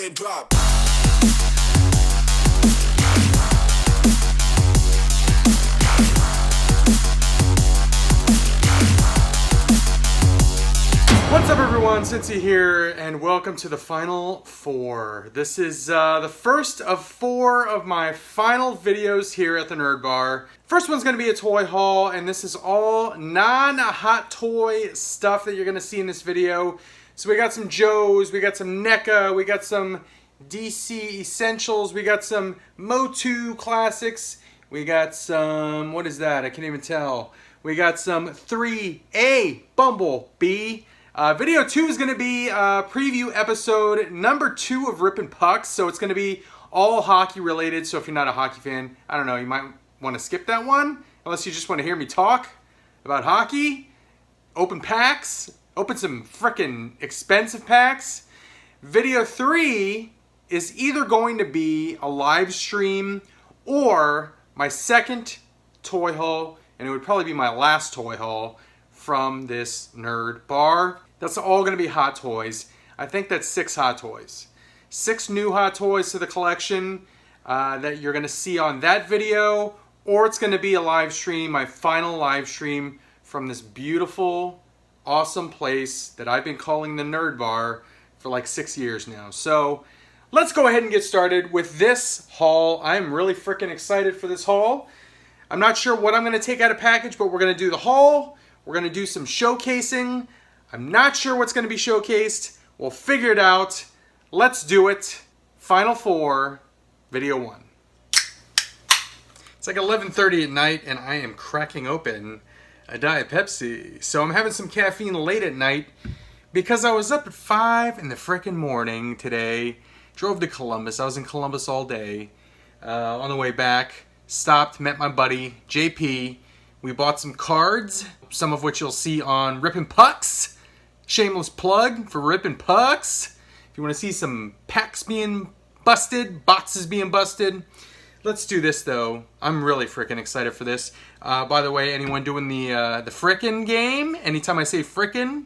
and drop. What's up everyone, Cincy here, and welcome to the Final 4. This is the first of 4 of my final videos here at the Nerd Bar. First one's going to be a toy haul, and this is all non-hot toy stuff that you're going to see in this video. So we got some Joes, we got some NECA, we got some DC Essentials, we got some MOTU Classics, we got some, what is that? I can't even tell. We got some Threezero Bumblebee. Video 2 is going to be preview episode number 2 of Rippin' Pucks, so it's going to be all hockey related, so if you're not a hockey fan, I don't know, you might want to skip that one, unless you just want to hear me talk about hockey, open packs, open some frickin' expensive packs. Video 3 is either going to be a live stream or my second toy haul, and it would probably be my last toy haul from this Nerd Bar. That's all going to be hot toys. I think that's 6 hot toys. 6 new hot toys to the collection that you're going to see on that video, or it's going to be a live stream, my final live stream from this beautiful, awesome place that I've been calling the Nerd Bar for like 6 years now. So let's go ahead and get started with this haul. I'm really freaking excited for this haul. I'm not sure what I'm going to take out of package, but we're going to do the haul. We're going to do some showcasing. I'm not sure what's going to be showcased. We'll figure it out. Let's do it. Final 4, video 1. It's like 11:30 at night and I am cracking open a Diet Pepsi. So I'm having some caffeine late at night because I was up at 5 in the frickin' morning today. Drove to Columbus. I was in Columbus all day. On the way back, stopped, met my buddy, JP. We bought some cards, some of which you'll see on Rippin' Pucks. Shameless plug for Rippin' Pucks. If you want to see some packs being busted, boxes being busted. Let's do this though. I'm really freaking excited for this. By the way, anyone doing the frickin' game, anytime I say frickin'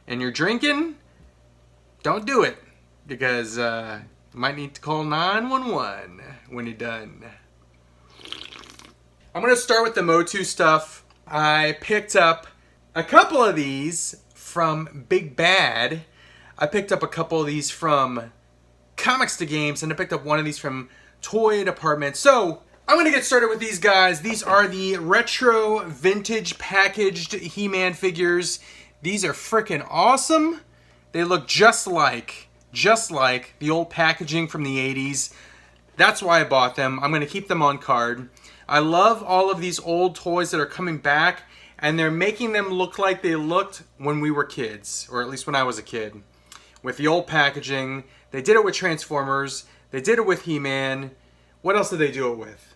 and you're drinking, don't do it. Because you might need to call 911 when you're done. I'm going to start with the MOTU stuff. I picked up a couple of these from Big Bad. I picked up a couple of these from Comics to Games, and I picked up one of these from Toy Department. So I'm going to get started with these guys. These are the retro vintage packaged He-Man figures. These are freaking awesome. They look just like the old packaging from the 80s. That's why I bought them. I'm going to keep them on card. I love all of these old toys that are coming back, and they're making them look like they looked when we were kids, or at least when I was a kid. With the old packaging, they did it with Transformers, they did it with He-Man. What else did they do it with?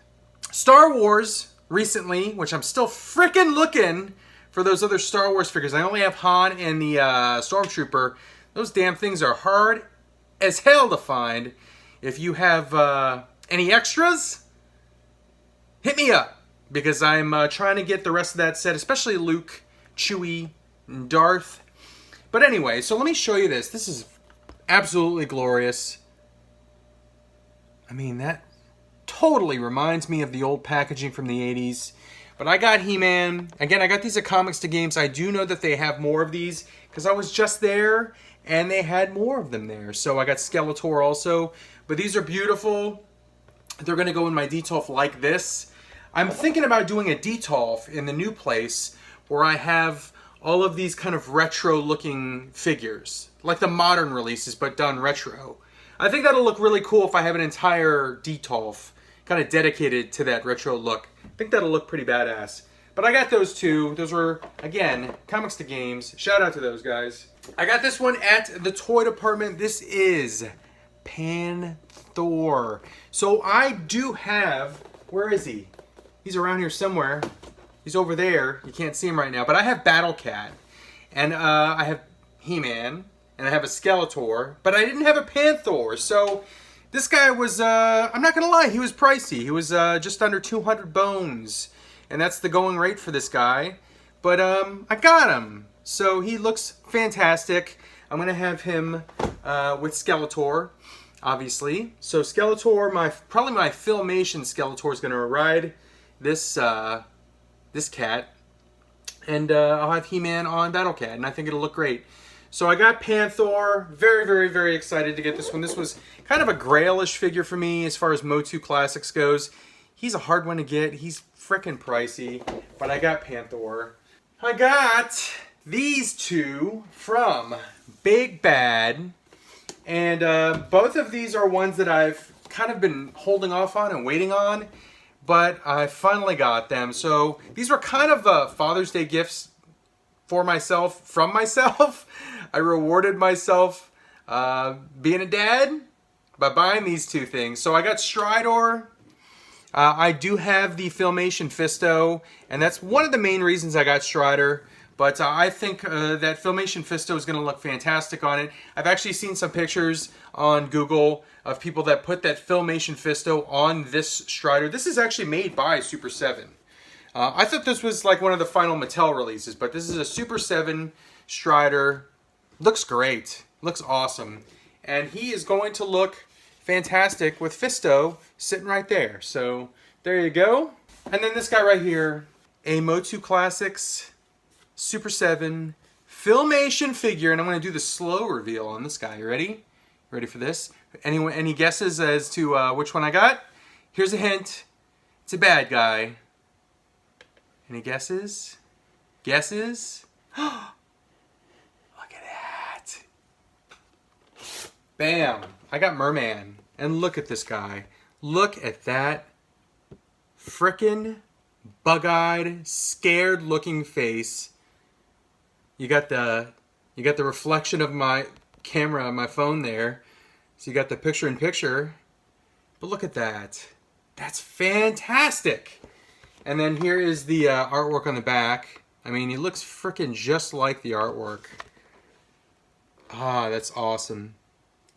Star Wars, recently, which I'm still freaking looking for those other Star Wars figures. I only have Han and the Stormtrooper. Those damn things are hard as hell to find. If you have any extras, hit me up, because I'm trying to get the rest of that set, especially Luke, Chewie, and Darth. But anyway, so let me show you this. This is absolutely glorious. I mean, that totally reminds me of the old packaging from the 80s. But I got He-Man. Again, I got these at Comics to Games. I do know that they have more of these, because I was just there, and they had more of them there. So I got Skeletor also. But these are beautiful. They're going to go in my Detolf like this. I'm thinking about doing a Detolf in the new place where I have all of these kind of retro looking figures, like the modern releases but done retro. I think that'll look really cool if I have an entire Detolf kind of dedicated to that retro look. I think that'll look pretty badass. But I got those two. Those were, again, Comics to Games. Shout out to those guys. I got this one at the Toy Department. This is Panther. So I do have, where is he? He's around here somewhere. He's over there. You can't see him right now. But I have Battle Cat. And I have He-Man. And I have a Skeletor. But I didn't have a Panther. So this guy was, I'm not going to lie, he was pricey. He was just under 200 bones. And that's the going rate for this guy. But I got him. So he looks fantastic. I'm going to have him with Skeletor. obviously. So Skeletor, probably my Filmation Skeletor is going to ride this this cat, and I'll have He-Man on Battle Cat, and I think it'll look great. So I got Panther. Very, very, very excited to get this one. This was kind of a grailish figure for me as far as MOTU Classics goes. He's a hard one to get. He's frickin' pricey, but I got Panther. I got these two from Big Bad, and both of these are ones that I've kind of been holding off on and waiting on, but I finally got them. So these were kind of Father's Day gifts for myself, from myself. I rewarded myself being a dad by buying these two things. So I got Stridor. I do have the Filmation Fisto, and that's one of the main reasons I got Strider. But I think that Filmation Fisto is going to look fantastic on it. I've actually seen some pictures on Google of people that put that Filmation Fisto on this Strider. This is actually made by Super 7. I thought this was like one of the final Mattel releases, but this is a Super 7 Strider. Looks great. Looks awesome. And he is going to look fantastic with Fisto sitting right there. So there you go. And then this guy right here, a MOTU Classics Super 7 Filmation figure. And I'm going to do the slow reveal on this guy. You ready? You ready for this? Any guesses as to which one I got? Here's a hint. It's a bad guy. Any guesses? Guesses? Look at that. Bam. I got Merman. And look at this guy. Look at that frickin' bug-eyed, scared-looking face. You got the reflection of my camera on my phone there. So you got the picture-in-picture. But look at that. That's fantastic. And then here is the artwork on the back. I mean, he looks frickin' just like the artwork. Ah, that's awesome.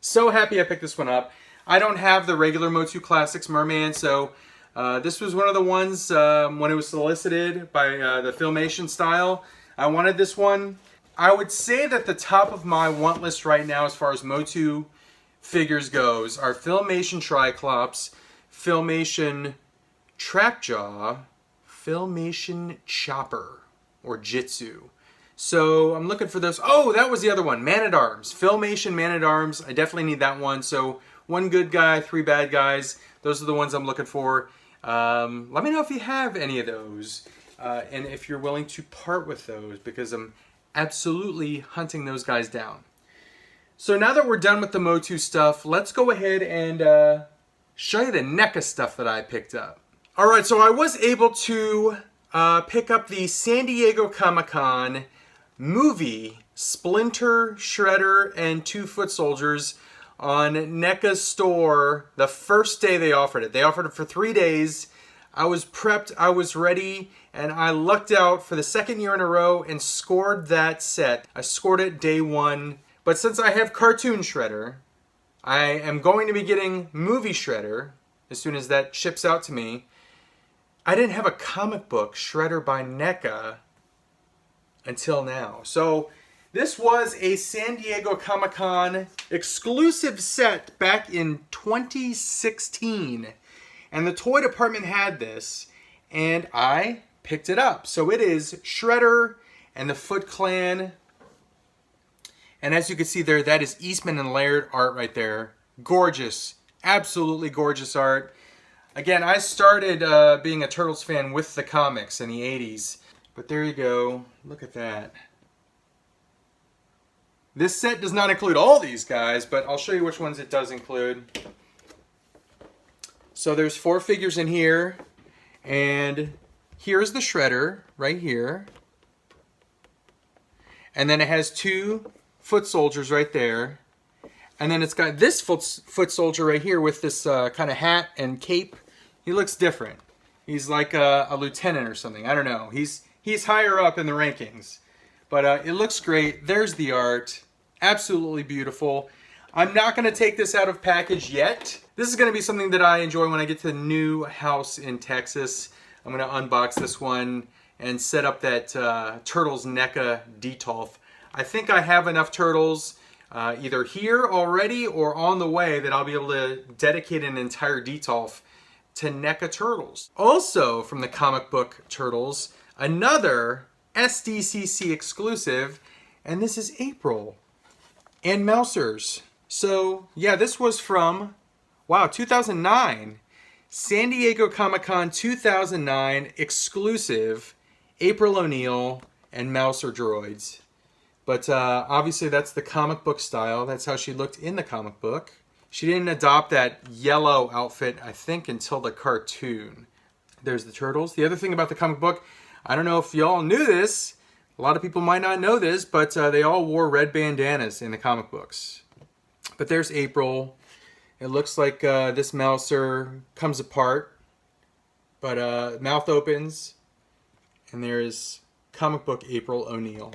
So happy I picked this one up. I don't have the regular MOTU Classics Merman, so this was one of the ones when it was solicited by the Filmation style. I wanted this one. I would say that the top of my want list right now as far as MOTU figures goes are Filmation Triclops, Filmation Trapjaw, Filmation Chopper, or Jitsu. So I'm looking for those. Oh, that was the other one, Man-at-Arms. Filmation Man-at-Arms. I definitely need that one. So one good guy, 3 bad guys. Those are the ones I'm looking for. Let me know if you have any of those. And if you're willing to part with those, because I'm absolutely hunting those guys down. So now that we're done with the MOTU stuff, let's go ahead and show you the NECA stuff that I picked up. Alright, so I was able to pick up the San Diego Comic-Con movie Splinter, Shredder, and 2 Foot Soldiers on NECA's store the first day they offered it. They offered it for 3 days. I was prepped, I was ready, and I lucked out for the second year in a row and scored that set. I scored it day 1. But since I have Cartoon Shredder, I am going to be getting Movie Shredder as soon as that ships out to me. I didn't have a comic book Shredder by NECA until now. So this was a San Diego Comic-Con exclusive set back in 2016. And the toy department had this, and I picked it up. So it is Shredder and the Foot Clan. And as you can see there, that is Eastman and Laird art right there. Gorgeous, absolutely gorgeous art. Again, I started being a Turtles fan with the comics in the 80s. But there you go. Look at that. This set does not include all these guys, but I'll show you which ones it does include. So there's 4 figures in here. And here's the Shredder right here. And then it has 2 foot soldiers right there. And then it's got this foot soldier right here with this kind of hat and cape. He looks different. He's like a lieutenant or something. I don't know. He's higher up in the rankings. But it looks great. There's the art. Absolutely beautiful. I'm not going to take this out of package yet. This is going to be something that I enjoy when I get to the new house in Texas. I'm going to unbox this one and set up that Turtles NECA Detolf. I think I have enough turtles. either here already or on the way that I'll be able to dedicate an entire detolf to NECA Turtles. Also from the comic book Turtles, another SDCC exclusive, and this is April and Mousers. So yeah, this was from, wow, 2009. San Diego Comic-Con 2009 exclusive, April O'Neil and Mouser droids. But obviously that's the comic book style. That's how she looked in the comic book. She didn't adopt that yellow outfit, I think, until the cartoon. There's the Turtles. The other thing about the comic book, I don't know if y'all knew this. A lot of people might not know this, but they all wore red bandanas in the comic books. But there's April. It looks like this Mouser comes apart, but mouth opens, and there's comic book April O'Neil.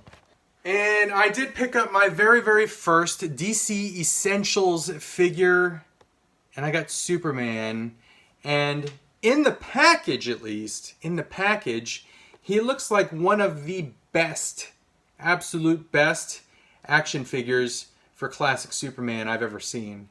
And I did pick up my very, very first DC Essentials figure, and I got Superman. And in the package, at least, in the package, he looks like one of the best, absolute best action figures for classic Superman I've ever seen.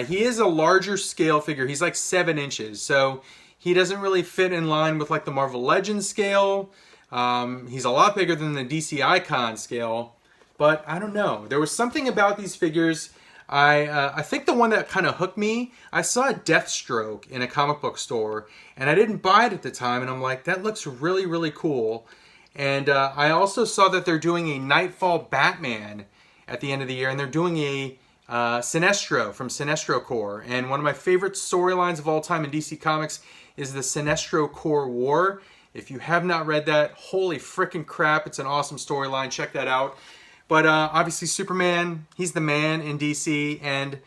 He is a larger scale figure. He's like 7 inches, so he doesn't really fit in line with like the Marvel Legends scale. He's a lot bigger than the DC Icon scale, but I don't know. There was something about these figures. I think the one that kind of hooked me, I saw a Deathstroke in a comic book store, and I didn't buy it at the time, and I'm like, that looks really, really cool. And I also saw that they're doing a Nightfall Batman at the end of the year, and they're doing a Sinestro from Sinestro Corps. And one of my favorite storylines of all time in DC Comics is the Sinestro Corps War. If you have not read that, holy freaking crap, it's an awesome storyline. Check that out. But obviously Superman, he's the man in DC, and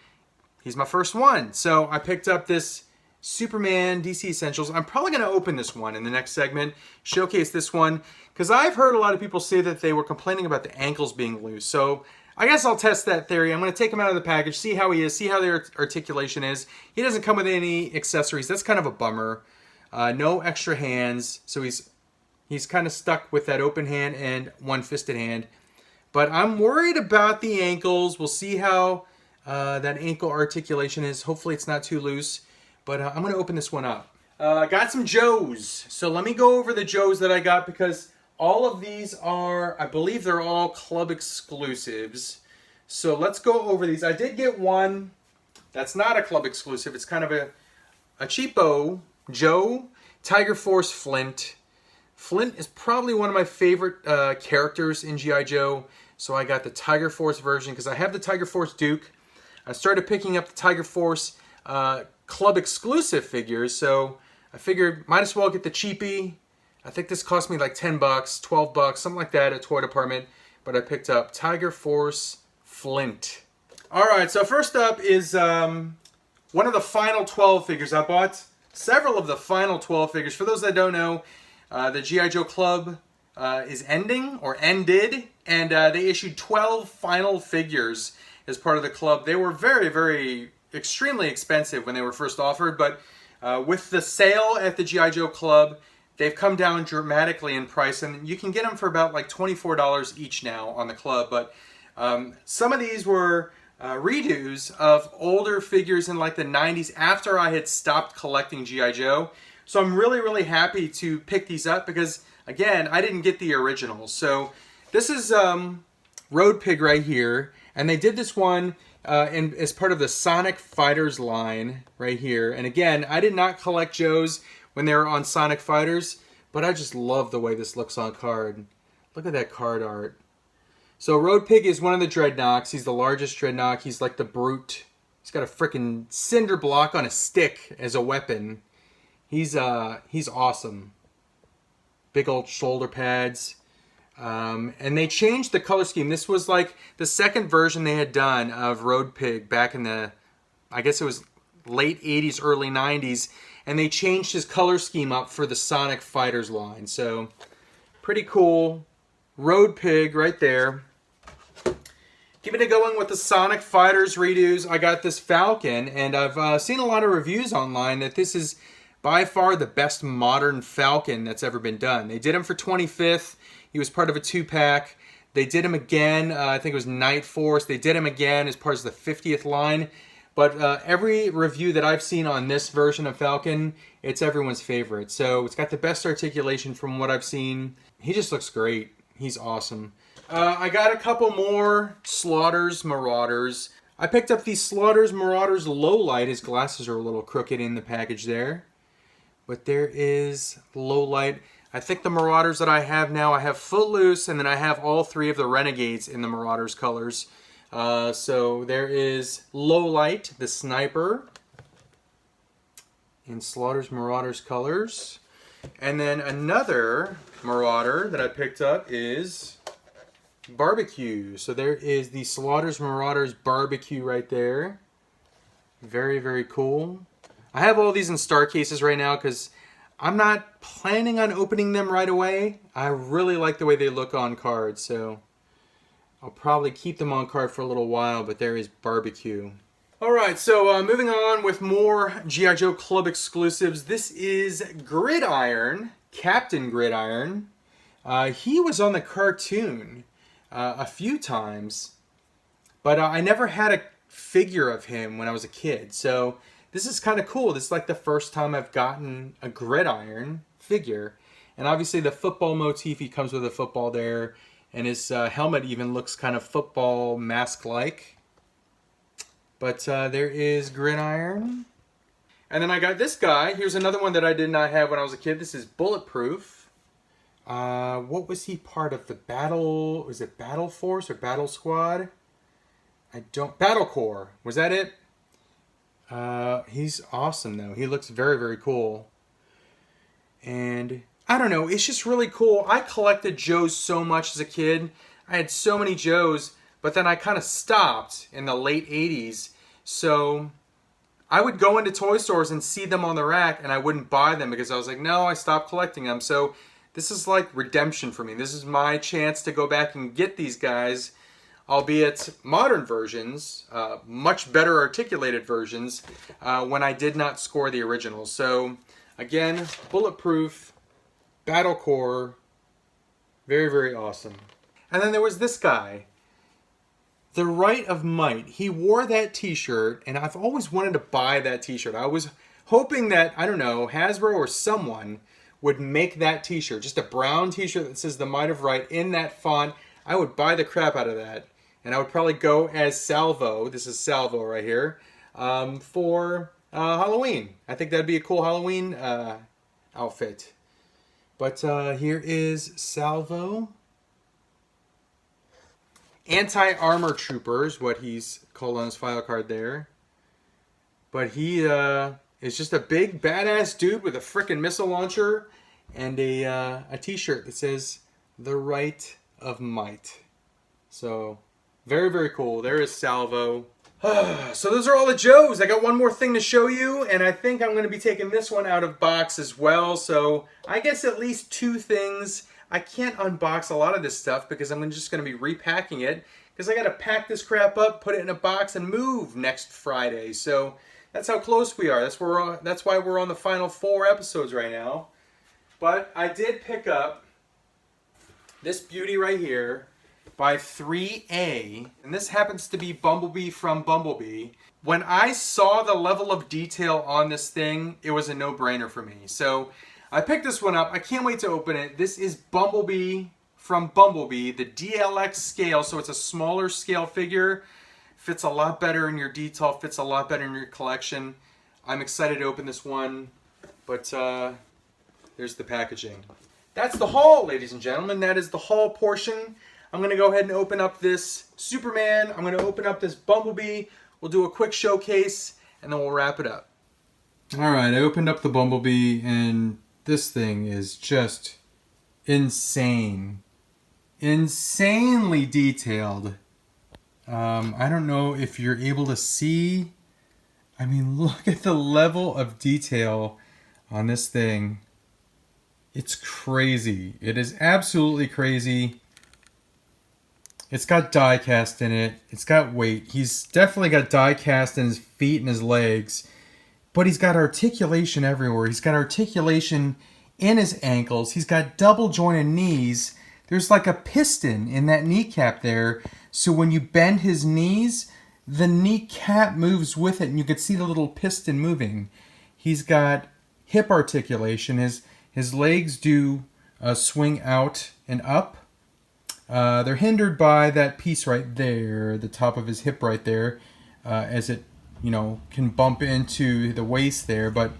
he's my first one. So I picked up this Superman DC Essentials. I'm probably going to open this one in the next segment, showcase this one, because I've heard a lot of people say that they were complaining about the ankles being loose. So I guess I'll test that theory. I'm going to take him out of the package, see how he is, see how their articulation is. He doesn't come with any accessories. That's kind of a bummer. No extra hands, so he's kind of stuck with that open hand and one-fisted hand. But I'm worried about the ankles. We'll see how that ankle articulation is. Hopefully it's not too loose. But I'm going to open this one up. I got some Joes. So let me go over the Joes that I got, because all of these are, I believe they're all club exclusives. So let's go over these. I did get one that's not a club exclusive. It's kind of a cheapo Joe, Tiger Force Flint. Flint is probably one of my favorite characters in G.I. Joe. So I got the Tiger Force version because I have the Tiger Force Duke. I started picking up the Tiger Force club exclusive figures. So I figured might as well get the cheapie. I think this cost me like 10 bucks, 12 bucks, something like that at Toy Department. But I picked up Tiger Force Flint. All right, so first up is one of the final 12 figures. I bought several of the final 12 figures. For those that don't know, the G.I. Joe Club is ending, or ended, and they issued 12 final figures as part of the club. They were very, very, extremely expensive when they were first offered, but with the sale at the G.I. Joe Club, they've come down dramatically in price, and you can get them for about like $24 each now on the club. But some of these were redos of older figures in like the 90s after I had stopped collecting G.I. Joe. So I'm really, really happy to pick these up because, again, I didn't get the originals. So this is Road Pig right here, and they did this one as part of the Sonic Fighters line right here. And again, I did not collect Joes when they were on Sonic Fighters, but I just love the way this looks on card. Look at that card art. So Road Pig is one of the Dreadnoks. He's the largest Dreadnok. He's like the Brute. He's got a freaking cinder block on a stick as a weapon. He's awesome. Big old shoulder pads. And they changed the color scheme. This was like the second version they had done of Road Pig back in the, I guess it was late 80s, early 90s. And they changed his color scheme up for the Sonic Fighters line. So pretty cool. Road Pig right there. Keeping it going with the Sonic Fighters redos, I got this Falcon, and I've seen a lot of reviews online that this is by far the best modern Falcon that's ever been done. They did him for 25th. He was part of a 2-pack. They did him again, I think it was Night Force. They did him again as part of the 50th line. But every review that I've seen on this version of Falcon, it's everyone's favorite. So it's got the best articulation from what I've seen. He just looks great. He's awesome. I got a couple more Slaughters Marauders. I picked up the Slaughters Marauders Lowlight. His glasses are a little crooked in the package there. But there is Lowlight. I think the Marauders that I have now, I have Footloose, and then I have all three of the Renegades in the Marauders colors. So there is Lowlight, the Sniper, in Slaughters Marauders colors. And then another Marauder that I picked up is Barbecue. So there is the Slaughters Marauders Barbecue right there. Very, very cool. I have all these in star cases right now because I'm not planning on opening them right away. I really like the way they look on card, so I'll probably keep them on card for a little while, but there is Barbecue. Alright, so moving on with more G.I. Joe Club exclusives. This is Gridiron, Captain Gridiron. He was on the cartoon a few times, but I never had a figure of him when I was a kid, so this is kind of cool. This is like the first time I've gotten a Gridiron figure. And obviously the football motif, he comes with a football there. And his helmet even looks kind of football mask-like. But there is Gridiron. And then I got this guy. Here's another one that I did not have when I was a kid. This is Bulletproof. What was he part of? The Battle... Was it Battle Force or Battle Squad? Battle Corps. Was that it? He's awesome though. He looks very, very cool. And I don't know, it's just really cool. I collected Joes so much as a kid. I had so many Joes, but then I kind of stopped in the late 80s. So I would go into toy stores and see them on the rack and I wouldn't buy them because I was like, no, I stopped collecting them. So this is like redemption for me. This is my chance to go back and get these guys, albeit modern versions, much better articulated versions, when I did not score the originals. So, again, Bulletproof, Battle Corps, very, very awesome. And then there was this guy, The Right of Might. He wore that t-shirt, and I've always wanted to buy that t-shirt. I was hoping that, I don't know, Hasbro or someone would make that t-shirt, just a brown t-shirt that says The Might of Right in that font. I would buy the crap out of that. And I would probably go as Salvo, this is Salvo right here, for Halloween. I think that'd be a cool Halloween outfit. But here is Salvo. Anti-Armor Troopers, what he's called on his file card there. But he is just a big badass dude with a frickin' missile launcher and a t-shirt that says The Right of Might. So... very, very cool. There is Salvo. So those are all the Joes. I got one more thing to show you, and I think I'm going to be taking this one out of box as well. So I guess at least two things. I can't unbox a lot of this stuff because I'm just going to be repacking it because I got to pack this crap up, put it in a box, and move next Friday. So that's how close we are. That's why we're on the final 4 episodes right now. But I did pick up this beauty right here by 3A, and this happens to be Bumblebee from Bumblebee. When I saw the level of detail on this thing, it was a no-brainer for me. So I picked this one up. I can't wait to open it. This is Bumblebee from Bumblebee, the DLX scale, so it's a smaller scale figure. Fits a lot better in your detail, fits a lot better in your collection. I'm excited to open this one, but there's the packaging. That's the haul, ladies and gentlemen. That is the haul portion. I'm going to go ahead and open up this Superman. I'm going to open up this Bumblebee. We'll do a quick showcase, and then we'll wrap it up. Alright, I opened up the Bumblebee, and this thing is just insane. Insanely detailed. I don't know if you're able to see. I mean, look at the level of detail on this thing. It's crazy. It is absolutely crazy. It's got die cast in it. It's got weight. He's definitely got die cast in his feet and his legs. But he's got articulation everywhere. He's got articulation in his ankles. He's got double jointed knees. there's like a piston in that kneecap there. So when you bend his knees, the kneecap moves with it, and you can see the little piston moving. He's got hip articulation. His legs do swing out and up. They're hindered by that piece right there, the top of his hip right there, as it, can bump into the waist there. But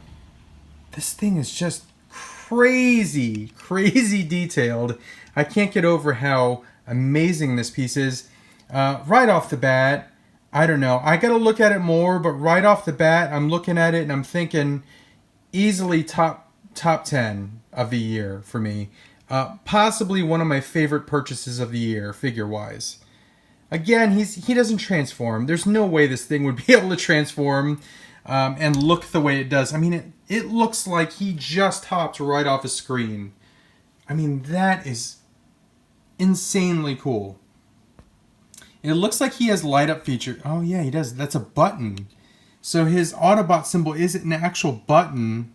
this thing is just crazy, crazy detailed. I can't get over how amazing this piece is. Right off the bat, I don't know. I got to look at it more, but right off the bat, I'm looking at it and I'm thinking easily top 10 of the year for me. Possibly one of my favorite purchases of the year, figure-wise. Again, he doesn't transform. There's no way this thing would be able to transform and look the way it does. I mean, it looks like he just hopped right off a screen. I mean, that is insanely cool. It looks like he has light-up feature. Oh, yeah, he does. That's a button. So his Autobot symbol is an actual button.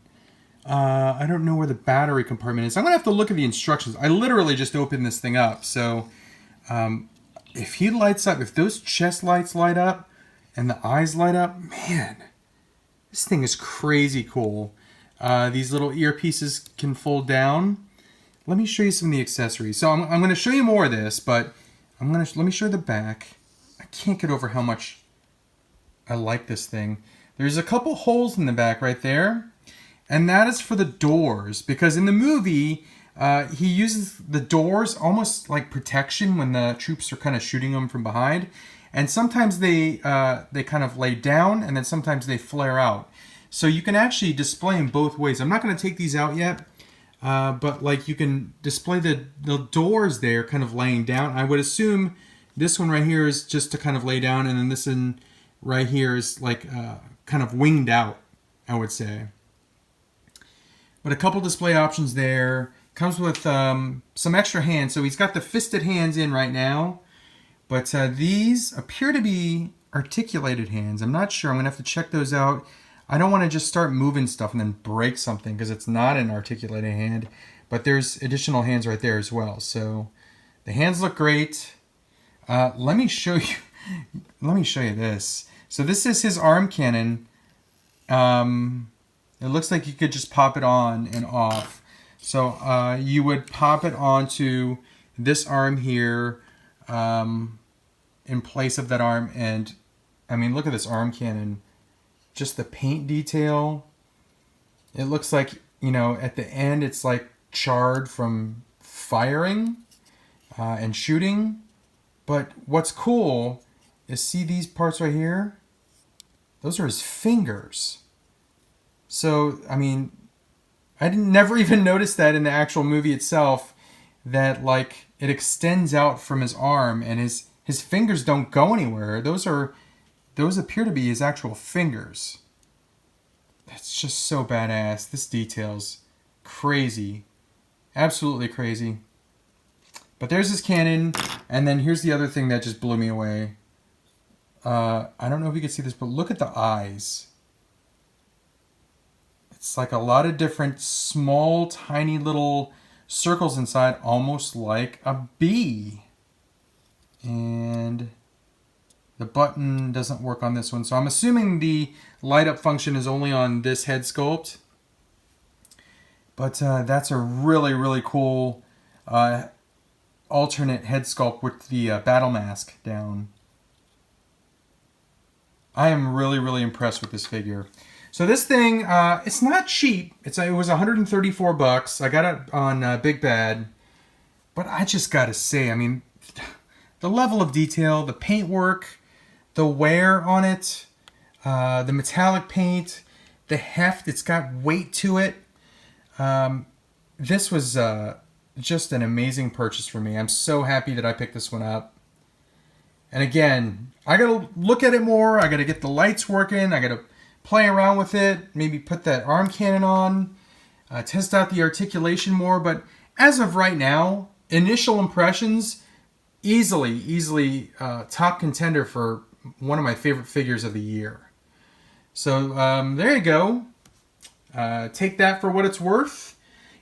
I don't know where the battery compartment is. I'm going to have to look at the instructions. I literally just opened this thing up. So if he lights up, if those chest lights light up and the eyes light up, man, this thing is crazy cool. These little earpieces can fold down. Let me show you some of the accessories. So I'm going to show you more of this, but let me show you the back. I can't get over how much I like this thing. There's a couple holes in the back right there. And that is for the doors, because in the movie, he uses the doors almost like protection when the troops are kind of shooting them from behind. And sometimes they kind of lay down, and then sometimes they flare out. So you can actually display them both ways. I'm not going to take these out yet, but like you can display the doors there kind of laying down. I would assume this one right here is just to kind of lay down, and then this one right here is like kind of winged out, I would say. But a couple display options there. Comes with some extra hands. So he's got the fisted hands in right now. But these appear to be articulated hands. I'm not sure. I'm going to have to check those out. I don't want to just start moving stuff and then break something because it's not an articulated hand. But there's additional hands right there as well. So the hands look great. Let me show you. Let me show you this. So this is his arm cannon. It looks like you could just pop it on and off. So you would pop it onto this arm here in place of that arm. And I mean, look at this arm cannon. Just the paint detail. It looks like, at the end it's like charred from firing and shooting. But what's cool is, see these parts right here? Those are his fingers. So, I mean, I never even noticed that in the actual movie itself, that like it extends out from his arm and his fingers don't go anywhere. Those appear to be his actual fingers. That's just so badass. This detail's crazy. Absolutely crazy. But there's his cannon, and then here's the other thing that just blew me away. I don't know if you can see this, but look at the eyes. It's like a lot of different small, tiny little circles inside, almost like a bee. And the button doesn't work on this one. So I'm assuming the light up function is only on this head sculpt. But that's a really, really cool alternate head sculpt with the battle mask down. I am really, really impressed with this figure. So this thing, it's not cheap. It was $134. I got it on Big Bad. But I just got to say, I mean, the level of detail, the paintwork, the wear on it, the metallic paint, the heft, it's got weight to it. This was just an amazing purchase for me. I'm so happy that I picked this one up. And again, I got to look at it more. I got to get the lights working. I got to play around with it, maybe put that arm cannon on, test out the articulation more. But as of right now, initial impressions, easily top contender for one of my favorite figures of the year. So there you go. Take that for what it's worth.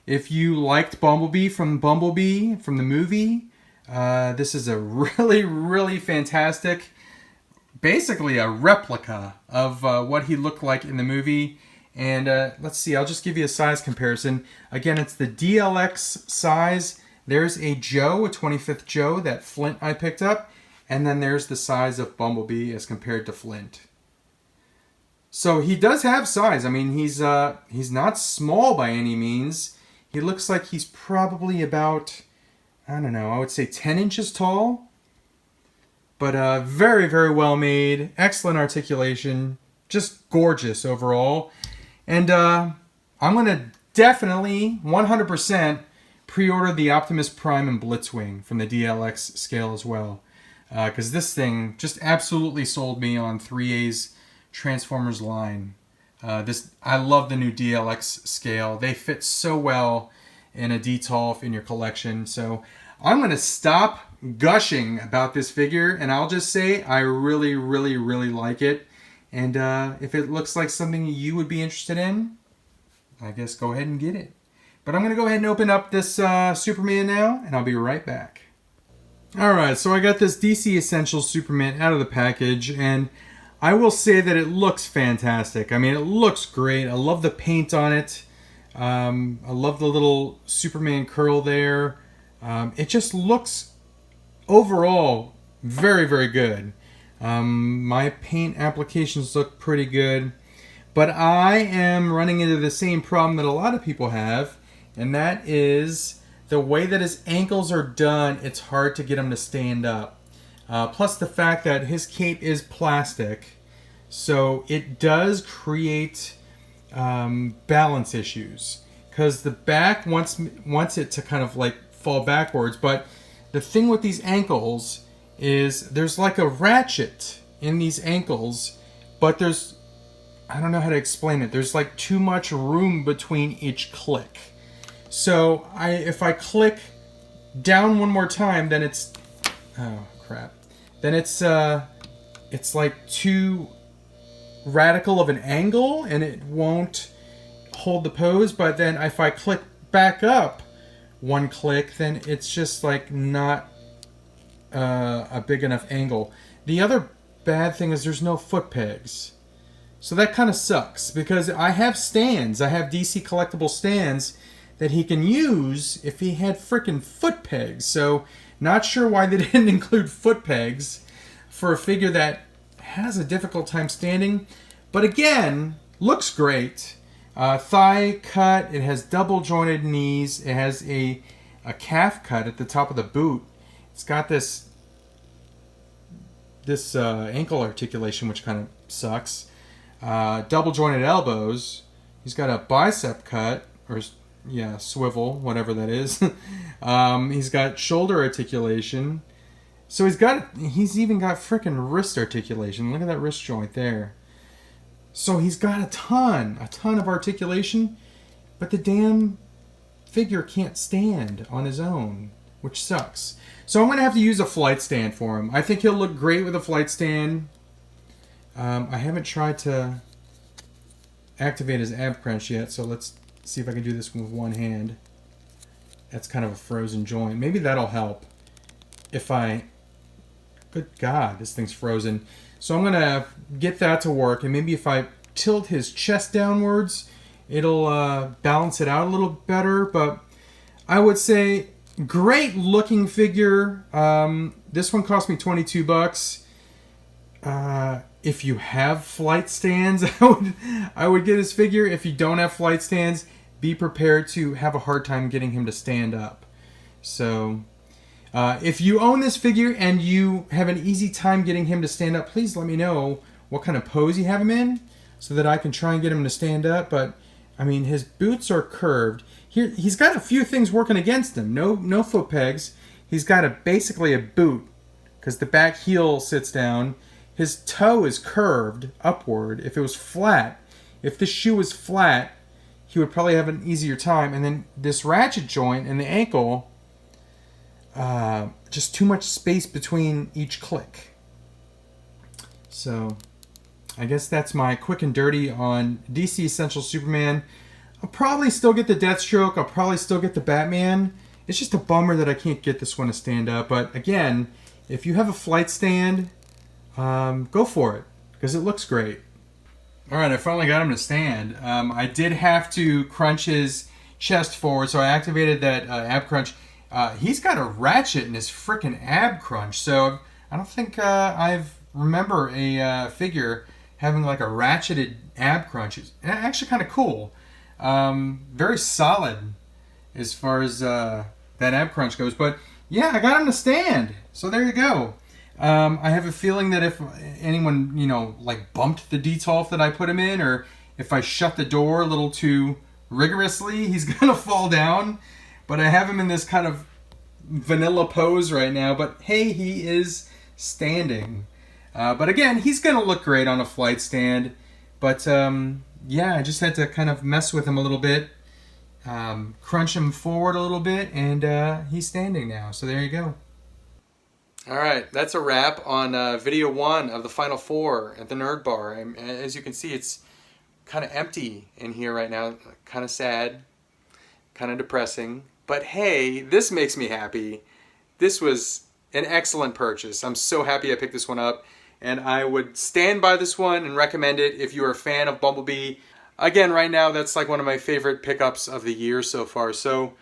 If you liked Bumblebee from the movie, this is a really, really fantastic, basically a replica of what he looked like in the movie. And let's see, I'll just give you a size comparison. Again, it's the DLX size. There's a Joe, a 25th Joe, that Flint I picked up. And then there's the size of Bumblebee as compared to Flint. So he does have size. I mean, he's not small by any means. He looks like he's probably about, I don't know, I would say 10 inches tall. But very, very well made. Excellent articulation. Just gorgeous overall. And I'm going to definitely, 100%, pre-order the Optimus Prime and Blitzwing from the DLX scale as well. Because this thing just absolutely sold me on 3A's Transformers line. I love the new DLX scale. They fit so well in a DTOLF in your collection. So I'm going to stop gushing about this figure, and I'll just say I really, really, really like it. And if it looks like something you would be interested in, I guess go ahead and get it. But I'm going to go ahead and open up this Superman now, and I'll be right back. Alright, so I got this DC Essentials Superman out of the package, and I will say that it looks fantastic. I mean, it looks great. I love the paint on it. I love the little Superman curl there. It just looks, overall, very, very good. My paint applications look pretty good. But I am running into the same problem that a lot of people have, and that is the way that his ankles are done, it's hard to get him to stand up. Plus the fact that his cape is plastic, so it does create balance issues. Because the back wants it to kind of like fall backwards, but the thing with these ankles is there's like a ratchet in these ankles, but there's, I don't know how to explain it, there's like too much room between each click. So if I click down one more time, then it's, oh crap, then it's like too radical of an angle and it won't hold the pose. But then if I click back up one click, then it's just like not a big enough angle. The other bad thing is there's no foot pegs. So that kind of sucks because I have stands, I have DC collectible stands that he can use if he had frickin' foot pegs. So not sure why they didn't include foot pegs for a figure that has a difficult time standing. But again, looks great. Thigh cut, it has double jointed knees, it has a calf cut at the top of the boot. It's got this ankle articulation, which kind of sucks. Double jointed elbows. He's got a bicep cut, or yeah, swivel, whatever that is. He's got shoulder articulation. So he's even got frickin' wrist articulation. Look at that wrist joint there. So he's got a ton of articulation, but the damn figure can't stand on his own, which sucks. So I'm going to have to use a flight stand for him. I think he'll look great with a flight stand. I haven't tried to activate his ab crunch yet, so let's see if I can do this with one hand. That's kind of a frozen joint. Maybe that'll help if I... Good God, this thing's frozen. So I'm going to get that to work, and maybe if I tilt his chest downwards, it'll balance it out a little better. But I would say great looking figure. This one cost me 22 bucks. If you have flight stands, I would get his figure. If you don't have flight stands, be prepared to have a hard time getting him to stand up. So if you own this figure and you have an easy time getting him to stand up, please let me know what kind of pose you have him in so that I can try and get him to stand up. But I mean, his boots are curved. Here, he's got a few things working against him. No foot pegs. He's got basically a boot because the back heel sits down. His toe is curved upward. If it was flat, if the shoe was flat, he would probably have an easier time. And then this ratchet joint in the ankle, just too much space between each click. So I guess that's my quick and dirty on DC Essential Superman. I'll probably still get the Deathstroke. I'll probably still get the Batman. It's just a bummer that I can't get this one to stand up. But again, if you have a flight stand, go for it, because it looks great. All right, I finally got him to stand. I did have to crunch his chest forward, so I activated that ab crunch. He's got a ratchet in his frickin' ab crunch, so I don't think I've remember a figure having like a ratcheted ab crunch. It's actually kind of cool. Very solid as far as that ab crunch goes. But yeah, I got him to stand. So there you go. I have a feeling that if anyone, like bumped the detolf that I put him in, or if I shut the door a little too rigorously, he's gonna fall down. But I have him in this kind of vanilla pose right now. But hey, he is standing. But again, he's gonna look great on a flight stand. But yeah, I just had to kind of mess with him a little bit, crunch him forward a little bit, and he's standing now. So there you go. All right, that's a wrap on video 1 of the Final 4 at the Nerd Bar. And as you can see, it's kind of empty in here right now. Kind of sad, kind of depressing. But hey, this makes me happy. This was an excellent purchase. I'm so happy I picked this one up. And I would stand by this one and recommend it if you're a fan of Bumblebee. Again, right now, that's like one of my favorite pickups of the year so far. So,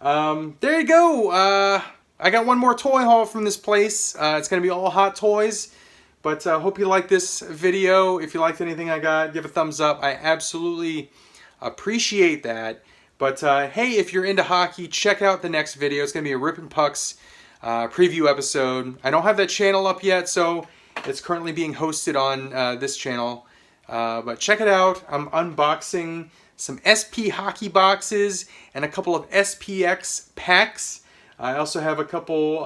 there you go. I got one more toy haul from this place. It's going to be all hot toys. But I hope you like this video. If you liked anything I got, give a thumbs up. I absolutely appreciate that. But hey, if you're into hockey, check out the next video. It's going to be a Rippin' Pucks preview episode. I don't have that channel up yet, so it's currently being hosted on this channel. But check it out. I'm unboxing some SP hockey boxes and a couple of SPX packs. I also have a couple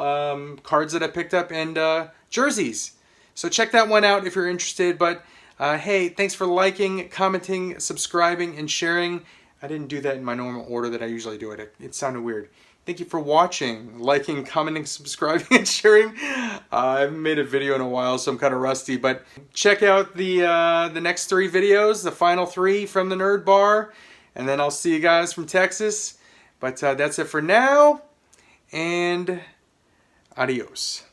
cards that I picked up and jerseys. So check that one out if you're interested. But hey, thanks for liking, commenting, subscribing, and sharing. I didn't do that in my normal order that I usually do it. It sounded weird. Thank you for watching, liking, commenting, subscribing, and sharing. I haven't made a video in a while, so I'm kind of rusty. But check out the next 3 videos, the final 3 from the Nerd Bar. And then I'll see you guys from Texas. But that's it for now. And adios.